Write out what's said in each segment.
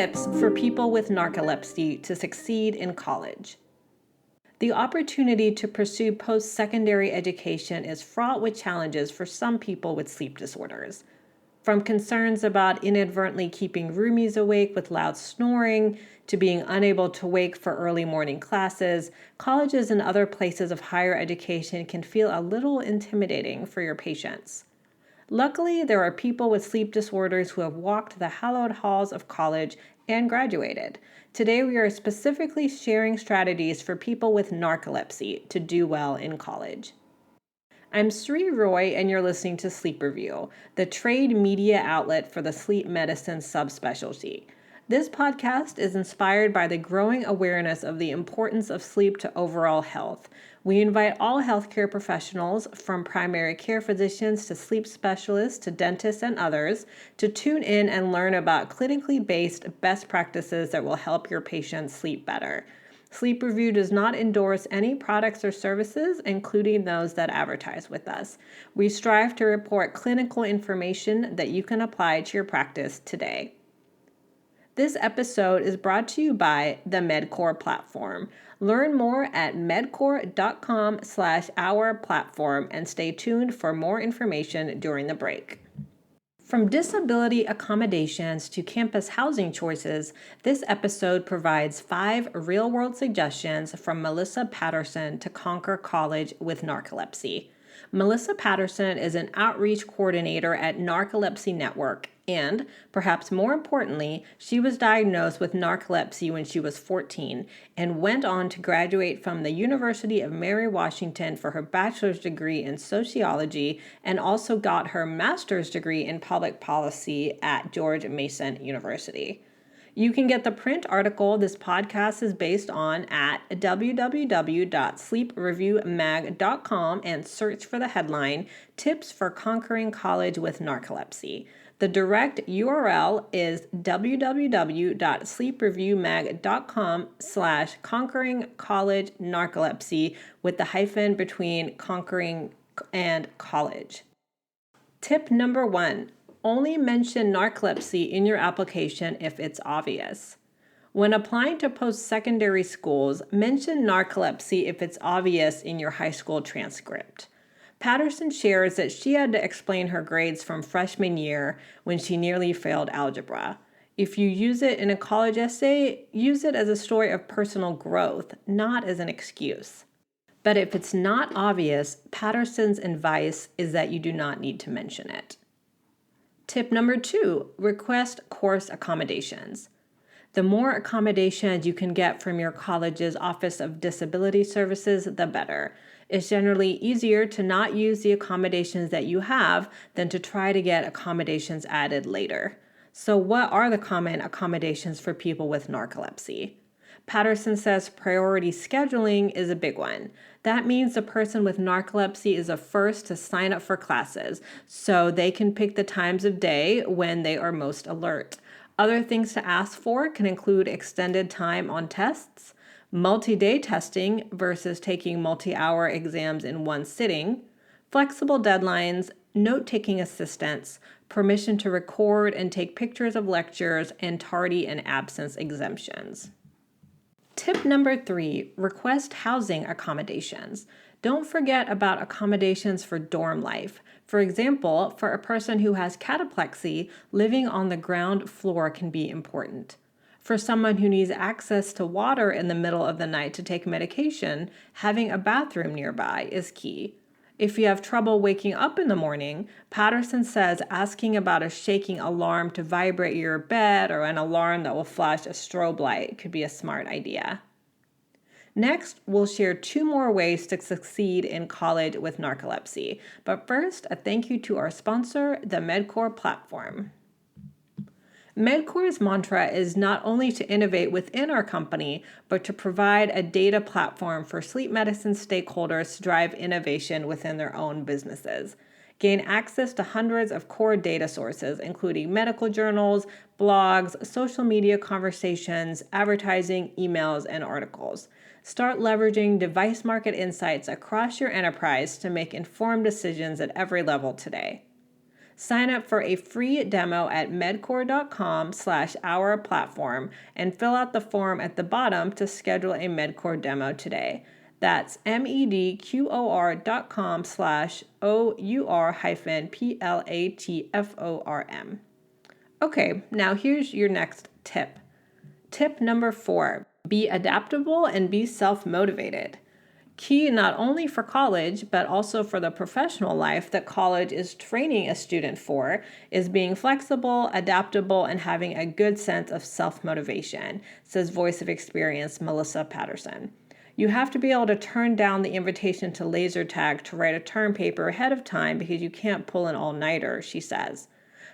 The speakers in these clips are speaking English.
tips for people with narcolepsy to succeed in college. The opportunity to pursue post-secondary education is fraught with challenges for some people with sleep disorders. From concerns about inadvertently keeping roomies awake with loud snoring, to being unable to wake for early morning classes, colleges and other places of higher education can feel a little intimidating for your patients. Luckily, there are people with sleep disorders who have walked the hallowed halls of college and graduated. Today, we are specifically sharing strategies for people with narcolepsy to do well in college. I'm Sri Roy, and you're listening to Sleep Review, the trade media outlet for the sleep medicine subspecialty. This podcast is inspired by the growing awareness of the importance of sleep to overall health. We invite all healthcare professionals, from primary care physicians to sleep specialists to dentists and others, to tune in and learn about clinically based best practices that will help your patients sleep better. Sleep Review does not endorse any products or services, including those that advertise with us. We strive to report clinical information that you can apply to your practice today. This episode is brought to you by the MedCore platform. Learn more at medcore.com/our platform and stay tuned for more information during the break. From disability accommodations to campus housing choices, this episode provides 5 real-world suggestions from Melissa Patterson to conquer college with narcolepsy. Melissa Patterson is an outreach coordinator at Narcolepsy Network, and, perhaps more importantly, she was diagnosed with narcolepsy when she was 14 and went on to graduate from the University of Mary Washington for her bachelor's degree in sociology and also got her master's degree in public policy at George Mason University. You can get the print article this podcast is based on at www.sleepreviewmag.com and search for the headline, Tips for Conquering College with Narcolepsy. The direct URL is www.sleepreviewmag.com/conquering college narcolepsy with the hyphen between conquering and college. Tip number 1. Only mention narcolepsy in your application if it's obvious. When applying to post-secondary schools, mention narcolepsy if it's obvious in your high school transcript. Patterson shares that she had to explain her grades from freshman year when she nearly failed algebra. If you use it in a college essay, use it as a story of personal growth, not as an excuse. But if it's not obvious, Patterson's advice is that you do not need to mention it. Tip number 2, request course accommodations. The more accommodations you can get from your college's Office of Disability Services, the better. It's generally easier to not use the accommodations that you have than to try to get accommodations added later. So what are the common accommodations for people with narcolepsy? Patterson says priority scheduling is a big one. That means the person with narcolepsy is the first to sign up for classes, so they can pick the times of day when they are most alert. Other things to ask for can include extended time on tests, multi-day testing versus taking multi-hour exams in one sitting, flexible deadlines, note-taking assistance, permission to record and take pictures of lectures, and tardy and absence exemptions. Tip number 3, request housing accommodations. Don't forget about accommodations for dorm life. For example, for a person who has cataplexy, living on the ground floor can be important. For someone who needs access to water in the middle of the night to take medication, having a bathroom nearby is key. If you have trouble waking up in the morning, Patterson says asking about a shaking alarm to vibrate your bed or an alarm that will flash a strobe light could be a smart idea. Next, we'll share 2 more ways to succeed in college with narcolepsy. But first, a thank you to our sponsor, the MedCore platform. MedCore's mantra is not only to innovate within our company, but to provide a data platform for sleep medicine stakeholders to drive innovation within their own businesses. Gain access to hundreds of core data sources, including medical journals, blogs, social media conversations, advertising, emails, and articles. Start leveraging device market insights across your enterprise to make informed decisions at every level today. Sign up for a free demo at medcore.com/our-platform and fill out the form at the bottom to schedule a Medcore demo today. That's medqor.com/our-platform. Okay, now here's your next tip. Tip number 4, be adaptable and be self-motivated. Key not only for college, but also for the professional life that college is training a student for, is being flexible, adaptable, and having a good sense of self-motivation, says Voice of Experience Melissa Patterson. You have to be able to turn down the invitation to laser tag to write a term paper ahead of time because you can't pull an all-nighter, she says.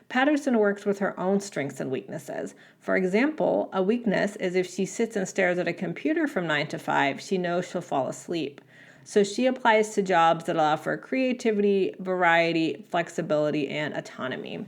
Patterson works with her own strengths and weaknesses. For example, a weakness is if she sits and stares at a computer from 9 to 5, she knows she'll fall asleep. So she applies to jobs that allow for creativity, variety, flexibility, and autonomy.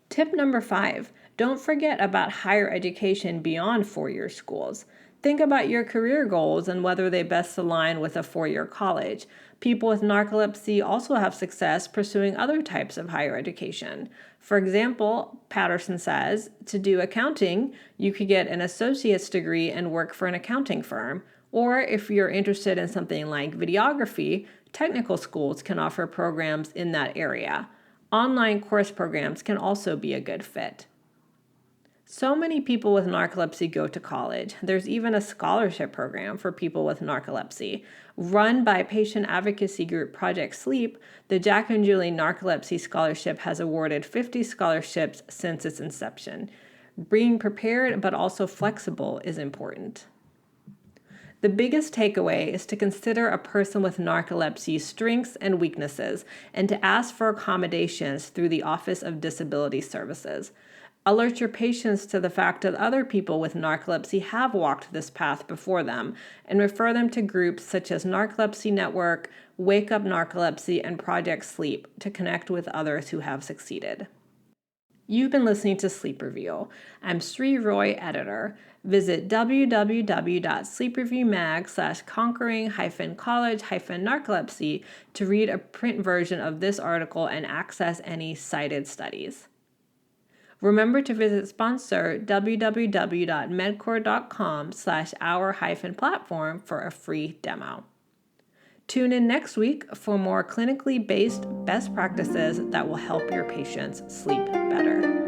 Tip number 5, don't forget about higher education beyond four-year schools. Think about your career goals and whether they best align with a four-year college. People with narcolepsy also have success pursuing other types of higher education. For example, Patterson says, to do accounting, you could get an associate's degree and work for an accounting firm. Or if you're interested in something like videography, technical schools can offer programs in that area. Online course programs can also be a good fit. So many people with narcolepsy go to college. There's even a scholarship program for people with narcolepsy. Run by patient advocacy group Project Sleep, the Jack and Julie Narcolepsy Scholarship has awarded 50 scholarships since its inception. Being prepared but also flexible is important. The biggest takeaway is to consider a person with narcolepsy's strengths and weaknesses and to ask for accommodations through the Office of Disability Services. Alert your patients to the fact that other people with narcolepsy have walked this path before them and refer them to groups such as Narcolepsy Network, Wake Up Narcolepsy, and Project Sleep to connect with others who have succeeded. You've been listening to Sleep Review. I'm Sri Roy, editor. Visit www.sleepreviewmag/conquering-college-narcolepsy to read a print version of this article and access any cited studies. Remember to visit sponsor www.medcore.com/our-platform for a free demo. Tune in next week for more clinically based best practices that will help your patients sleep better.